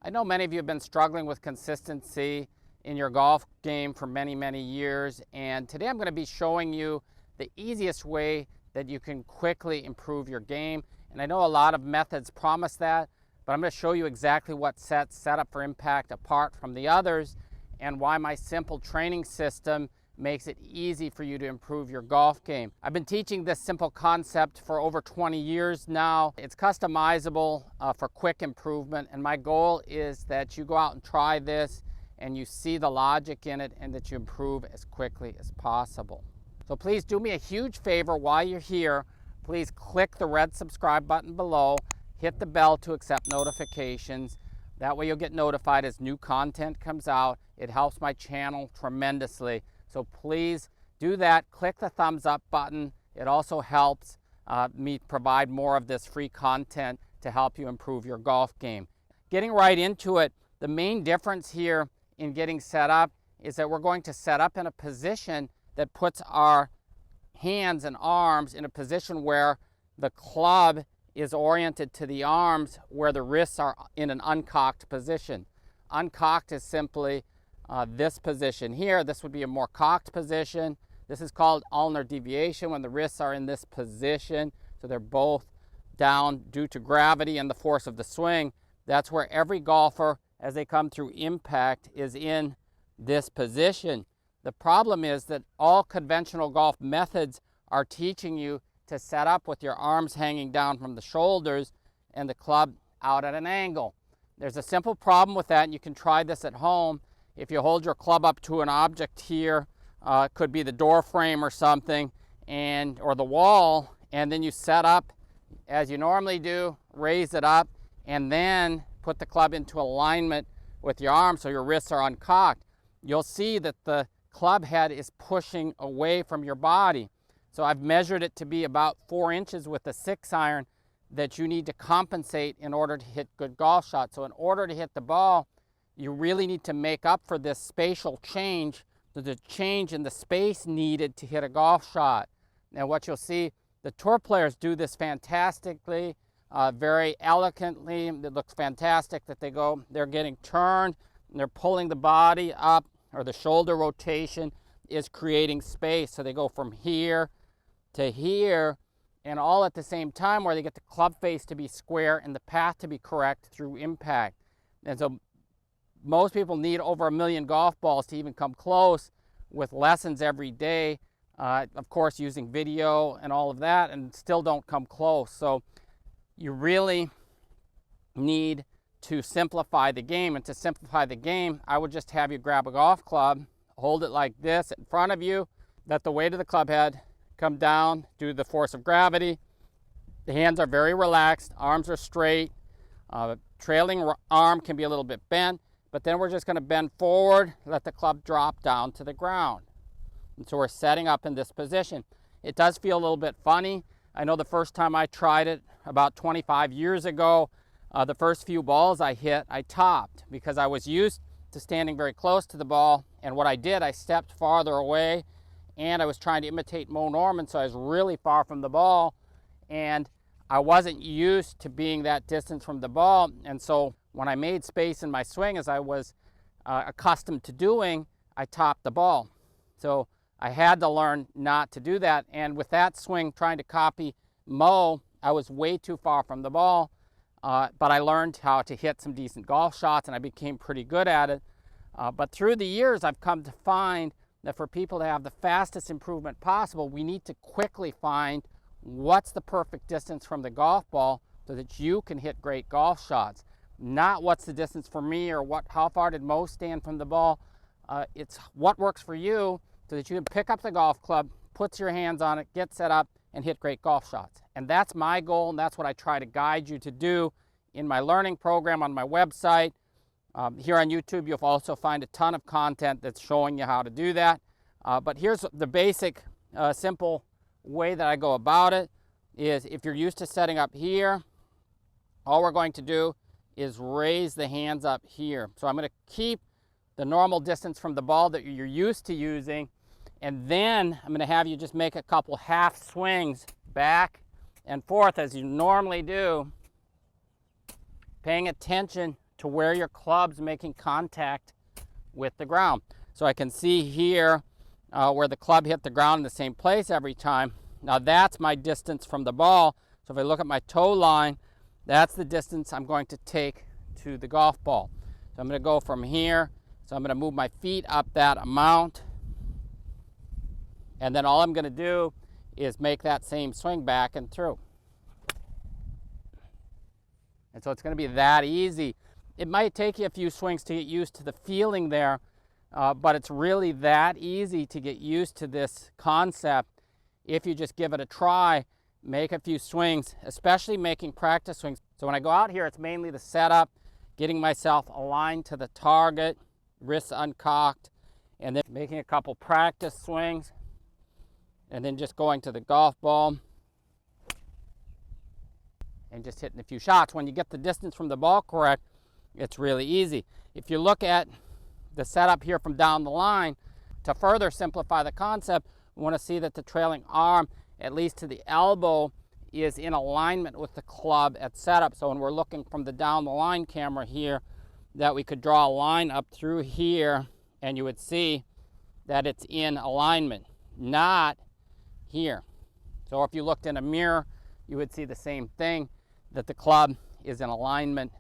I know many of you have been struggling with consistency in your golf game for many, many years, and today I'm going to be showing you the easiest way that you can quickly improve your game. And I know a lot of methods promise that, but I'm going to show you exactly what sets Setup for Impact apart from the others and why my simple training system makes it easy for you to improve your golf game. I've been teaching this simple concept for over 20 years now. It's customizable for quick improvement, and my goal is that you go out and try this and you see the logic in it and that you improve as quickly as possible. So please do me a huge favor while you're here. Please click the red subscribe button below, hit the bell to accept notifications. That way you'll get notified as new content comes out. It helps my channel tremendously. So please do that. Click the thumbs up button. It also helps me provide more of this free content to help you improve your golf game. Getting right into it, the main difference here in getting set up is that we're going to set up in a position that puts our hands and arms in a position where the club is oriented to the arms, where the wrists are in an uncocked position. Uncocked is simply this position here. This would be a more cocked position. This is called ulnar deviation when the wrists are in this position. So they're both down due to gravity and the force of the swing. That's where every golfer, as they come through impact, is in this position. The problem is that all conventional golf methods are teaching you to set up with your arms hanging down from the shoulders and the club out at an angle. There's a simple problem with that, and you can try this at home. If you hold your club up to an object here, it could be the door frame or something, or the wall, and then you set up as you normally do, raise it up, and then put the club into alignment with your arms so your wrists are uncocked. You'll see that the club head is pushing away from your body. So I've measured it to be about 4 inches with a 6-iron that you need to compensate in order to hit good golf shots. So in order to hit the ball, you really need to make up for this spatial change, the change in the space needed to hit a golf shot. Now what you'll see, the tour players do this fantastically, very elegantly. It looks fantastic that they're getting turned, and they're pulling the body up, or the shoulder rotation is creating space. So they go from here to here, and all at the same time, where they get the club face to be square and the path to be correct through impact. And so most people need over 1 million golf balls to even come close with lessons every day, of course using video and all of that, and still don't come close. So you really need to simplify the game. And to simplify the game, I would just have you grab a golf club, hold it like this in front of you, let the weight of the club head come down due to the force of gravity. The hands are very relaxed, arms are straight, trailing arm can be a little bit bent, but then we're just going to bend forward, let the club drop down to the ground. And so we're setting up in this position. It does feel a little bit funny. I know the first time I tried it about 25 years ago, the first few balls I hit, I topped because I was used to standing very close to the ball. And what I did, I stepped farther away, and I was trying to imitate Mo Norman, so I was really far from the ball, and I wasn't used to being that distance from the ball. And so when I made space in my swing, as I was accustomed to doing, I topped the ball. So I had to learn not to do that. And with that swing, trying to copy Mo, I was way too far from the ball. But I learned how to hit some decent golf shots, and I became pretty good at it. But through the years, I've come to find that for people to have the fastest improvement possible, we need to quickly find what's the perfect distance from the golf ball so that you can hit great golf shots. Not what's the distance for me, or how far did Mo stand from the ball. It's what works for you so that you can pick up the golf club, put your hands on it, get set up, and hit great golf shots. And that's my goal, and that's what I try to guide you to do in my learning program on my website. Here on YouTube, you'll also find a ton of content that's showing you how to do that. But here's the basic, simple way that I go about it is if you're used to setting up here, all we're going to do is raise the hands up here. So I'm going to keep the normal distance from the ball that you're used to using, and then I'm going to have you just make a couple half swings back and forth as you normally do, paying attention to where your club's making contact with the ground. So I can see here where the club hit the ground in the same place every time. Now that's my distance from the ball. So if I look at my toe line, that's the distance I'm going to take to the golf ball. So I'm going to go from here. So I'm going to move my feet up that amount. And then all I'm going to do is make that same swing back and through. And so it's going to be that easy. It might take you a few swings to get used to the feeling there, but it's really that easy to get used to this concept if you just give it a try, make a few swings, especially making practice swings. So when I go out here, it's mainly the setup, getting myself aligned to the target, wrists uncocked, and then making a couple practice swings, and then just going to the golf ball and just hitting a few shots. When you get the distance from the ball correct, it's really easy. If you look at the setup here from down the line, to further simplify the concept, we want to see that the trailing arm, at least to the elbow, is in alignment with the club at setup. So when we're looking from the down the line camera here, that we could draw a line up through here and you would see that it's in alignment, not here. So if you looked in a mirror, you would see the same thing, that the club is in alignment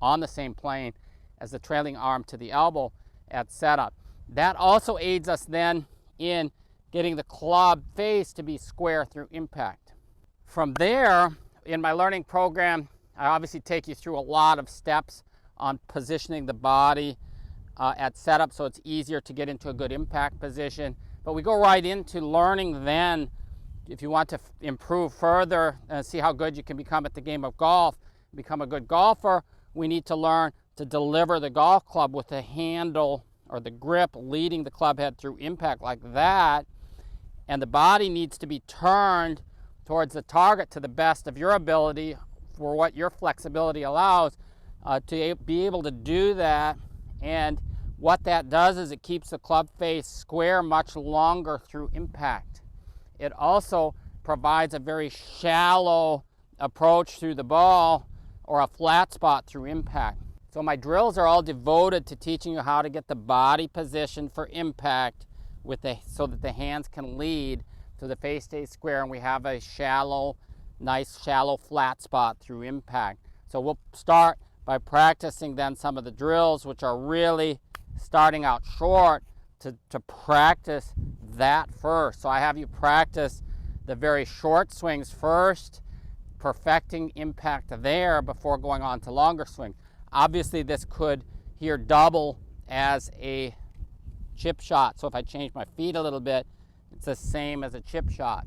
on the same plane as the trailing arm to the elbow at setup. That also aids us then in getting the club face to be square through impact. From there, in my learning program, I obviously take you through a lot of steps on positioning the body at setup so it's easier to get into a good impact position. But we go right into learning then, if you want to improve further and see how good you can become at the game of golf, become a good golfer, we need to learn to deliver the golf club with the handle or the grip leading the club head through impact like that. And the body needs to be turned towards the target to the best of your ability for what your flexibility allows to be able to do that. And what that does is it keeps the club face square much longer through impact. It also provides a very shallow approach through the ball or a flat spot through impact. So my drills are all devoted to teaching you how to get the body positioned for impact so that the hands can lead so the face stays square and we have a nice shallow flat spot through impact. So we'll start by practicing then some of the drills, which are really starting out short, to practice that first. So I have you practice the very short swings first, perfecting impact there before going on to longer swings. Obviously this could here double as a chip shot. So if I change my feet a little bit, it's the same as a chip shot.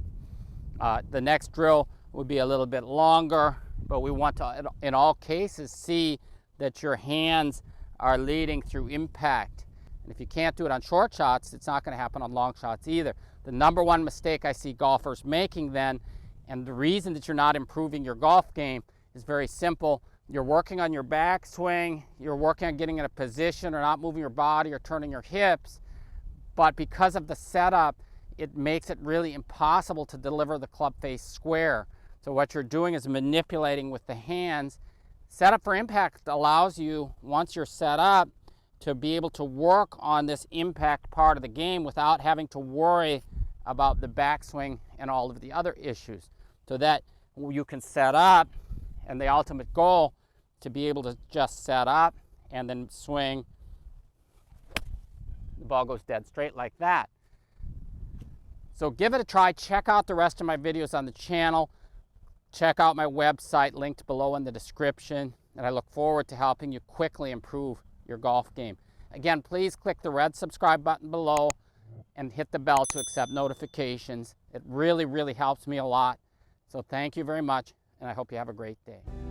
The next drill would be a little bit longer, but we want to, in all cases, see that your hands are leading through impact. And if you can't do it on short shots, it's not going to happen on long shots either. The number one mistake I see golfers making then, and the reason that you're not improving your golf game, is very simple. You're working on your backswing, you're working on getting in a position or not moving your body or turning your hips, but because of the setup, it makes it really impossible to deliver the club face square. So what you're doing is manipulating with the hands. Setup for impact allows you, once you're set up, to be able to work on this impact part of the game without having to worry about the backswing and all of the other issues, so that you can set up, and the ultimate goal to be able to just set up and then swing. The ball goes dead straight like that. So give it a try. Check out the rest of my videos on the channel. Check out my website linked below in the description, and I look forward to helping you quickly improve your golf game. Again, please click the red subscribe button below and hit the bell to accept notifications. It really, really helps me a lot. So thank you very much, and I hope you have a great day.